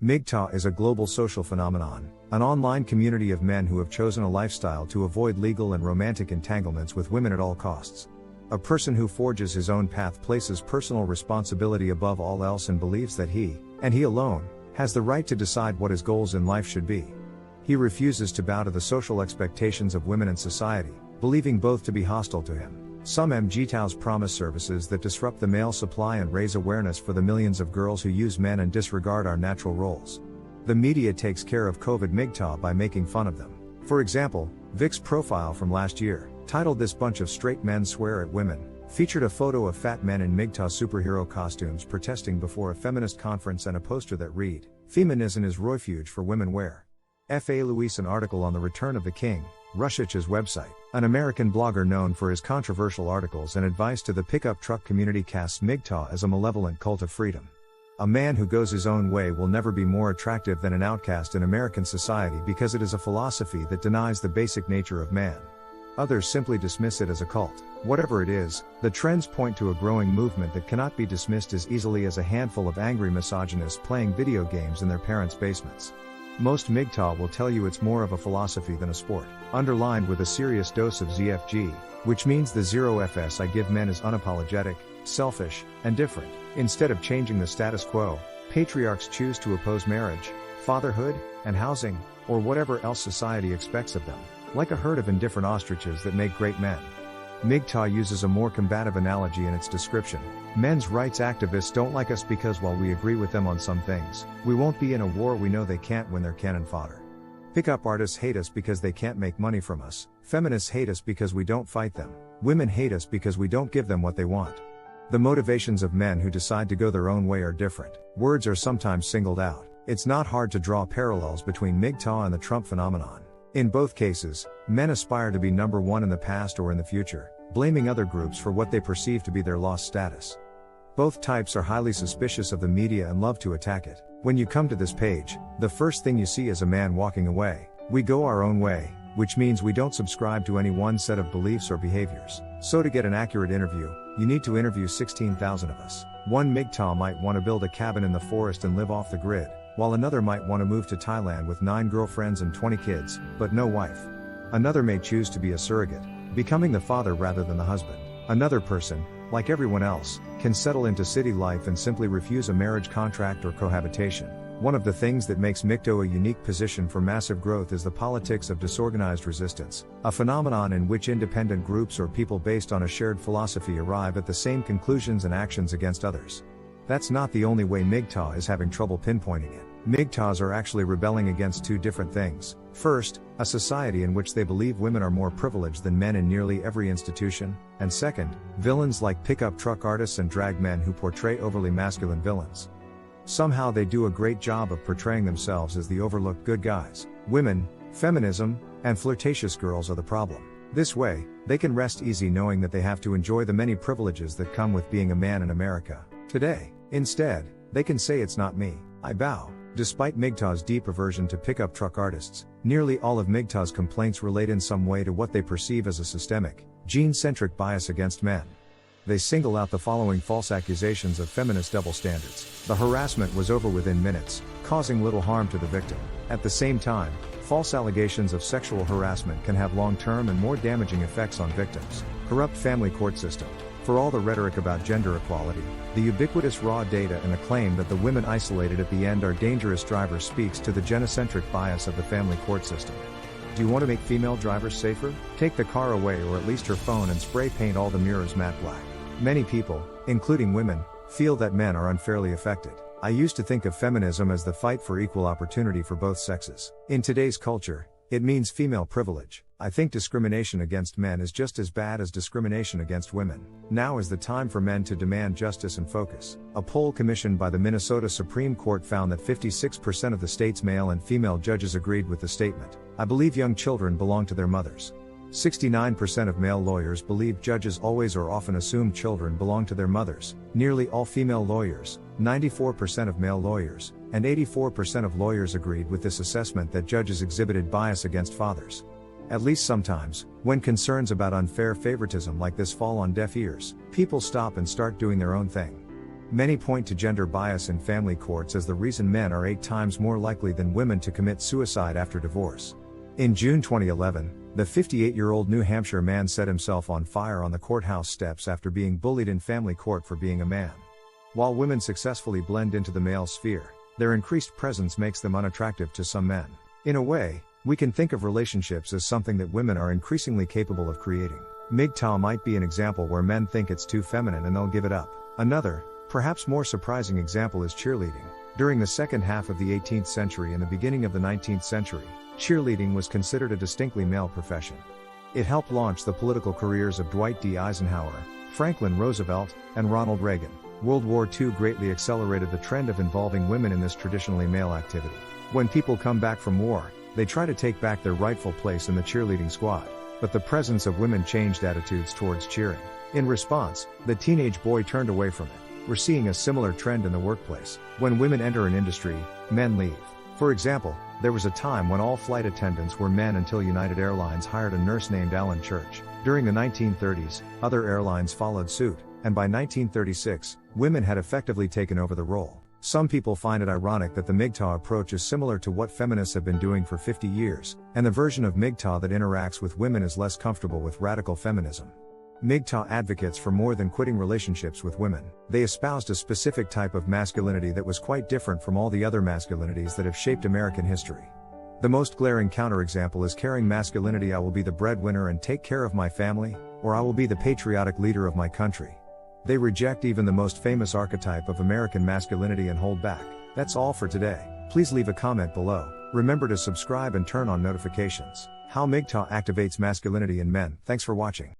mgtow is a global social phenomenon, an online community of men who have chosen a lifestyle to avoid legal and romantic entanglements with women at all costs. A person who forges his own path places personal responsibility above all else and believes that he, and he alone, has the right to decide what his goals in life should be. He refuses to bow to the social expectations of women and society, believing both to be hostile to him. Some mgtows promise services that disrupt the male supply and raise awareness for the millions of girls who use men and disregard our natural roles. The media takes care of COVID mgtow by making fun of them. For example, Vic's profile from last year, titled "This Bunch of Straight Men Swear at Women," featured a photo of fat men in mgtow superhero costumes protesting before a feminist conference and a poster that read, "Feminism is refuge for women wear." F.A. Luis, an article on the return of the king, Rushic's website, an American blogger known for his controversial articles and advice to the pickup truck community, casts mgtow as a malevolent cult of freedom. A man who goes his own way will never be more attractive than an outcast in American society because it is a philosophy that denies the basic nature of man. Others simply dismiss it as a cult. Whatever it is, the trends point to a growing movement that cannot be dismissed as easily as a handful of angry misogynists playing video games in their parents' basements. Most mgtow will tell you it's more of a philosophy than a sport, underlined with a serious dose of ZFG, which means the zero Fs I give men is unapologetic, selfish, and different. Instead of changing the status quo, patriarchs choose to oppose marriage, fatherhood, and housing, or whatever else society expects of them, like a herd of indifferent ostriches that make great men. mgtow uses a more combative analogy in its description. Men's rights activists don't like us because while we agree with them on some things, we won't be in a war we know they can't win. Their cannon fodder. Pickup artists hate us because they can't make money from us. Feminists hate us because we don't fight them. Women hate us because we don't give them what they want. The motivations of men who decide to go their own way are different. Words are sometimes singled out. It's not hard to draw parallels between mgtow and the Trump phenomenon. In both cases, men aspire to be number one in the past or in the future, blaming other groups for what they perceive to be their lost status. Both types are highly suspicious of the media and love to attack it. When you come to this page, the first thing you see is a man walking away. We go our own way, which means we don't subscribe to any one set of beliefs or behaviors. So to get an accurate interview, you need to interview 16,000 of us. One mgtow might want to build a cabin in the forest and live off the grid, while another might want to move to Thailand with 9 girlfriends and 20 kids, but no wife. Another may choose to be a surrogate, becoming the father rather than the husband. Another person, like everyone else, can settle into city life and simply refuse a marriage contract or cohabitation. One of the things that makes mgtow a unique position for massive growth is the politics of disorganized resistance, a phenomenon in which independent groups or people based on a shared philosophy arrive at the same conclusions and actions against others. That's not the only way mgtow is having trouble pinpointing it. mgtows are actually rebelling against two different things. First, a society in which they believe women are more privileged than men in nearly every institution, and second, villains like pickup truck artists and drag men who portray overly masculine villains. Somehow they do a great job of portraying themselves as the overlooked good guys. Women, feminism, and flirtatious girls are the problem. This way, they can rest easy knowing that they have to enjoy the many privileges that come with being a man in America today. Instead, they can say it's not me, I bow. Despite mgtow's deep aversion to pickup truck artists, nearly all of mgtow's complaints relate in some way to what they perceive as a systemic, gene-centric bias against men. They single out the following false accusations of feminist double standards. The harassment was over within minutes, causing little harm to the victim. At the same time, false allegations of sexual harassment can have long-term and more damaging effects on victims. Corrupt family court system. For all the rhetoric about gender equality, the ubiquitous raw data and the claim that the women isolated at the end are dangerous drivers speaks to the genocentric bias of the family court system. Do you want to make female drivers safer? Take the car away or at least her phone and spray paint all the mirrors matte black. Many people, including women, feel that men are unfairly affected. I used to think of feminism as the fight for equal opportunity for both sexes. In today's culture, it means female privilege. I think discrimination against men is just as bad as discrimination against women. Now is the time for men to demand justice and focus. A poll commissioned by the Minnesota Supreme Court found that 56% of the state's male and female judges agreed with the statement. I believe young children belong to their mothers. 69% of male lawyers believe judges always or often assume children belong to their mothers. Nearly all female lawyers, 94% of male lawyers, and 84% of lawyers agreed with this assessment that judges exhibited bias against fathers. At least sometimes, when concerns about unfair favoritism like this fall on deaf ears, people stop and start doing their own thing. Many point to gender bias in family courts as the reason men are 8 times more likely than women to commit suicide after divorce. In June 2011, the 58-year-old New Hampshire man set himself on fire on the courthouse steps after being bullied in family court for being a man. While women successfully blend into the male sphere, their increased presence makes them unattractive to some men. In a way, we can think of relationships as something that women are increasingly capable of creating. Mgtow might be an example where men think it's too feminine and they'll give it up. Another, perhaps more surprising example is cheerleading. During the second half of the 18th century and the beginning of the 19th century, cheerleading was considered a distinctly male profession. It helped launch the political careers of Dwight D. Eisenhower, Franklin Roosevelt, and Ronald Reagan. World War II greatly accelerated the trend of involving women in this traditionally male activity. When people come back from war, they try to take back their rightful place in the cheerleading squad. But the presence of women changed attitudes towards cheering. In response, the teenage boy turned away from it. We're seeing a similar trend in the workplace. When women enter an industry, men leave. For example, there was a time when all flight attendants were men until United Airlines hired a nurse named Ellen Church. During the 1930s, other airlines followed suit, and by 1936, women had effectively taken over the role. Some people find it ironic that the MGTOW approach is similar to what feminists have been doing for 50 years, and the version of MGTOW that interacts with women is less comfortable with radical feminism. MGTOW advocates for more than quitting relationships with women. They espoused a specific type of masculinity that was quite different from all the other masculinities that have shaped American history. The most glaring counterexample is carrying masculinity: I will be the breadwinner and take care of my family, or I will be the patriotic leader of my country. They reject even the most famous archetype of American masculinity and hold back. That's all for today. Please leave a comment below. Remember to subscribe and turn on notifications. How MGTOW activates masculinity in men. Thanks for watching.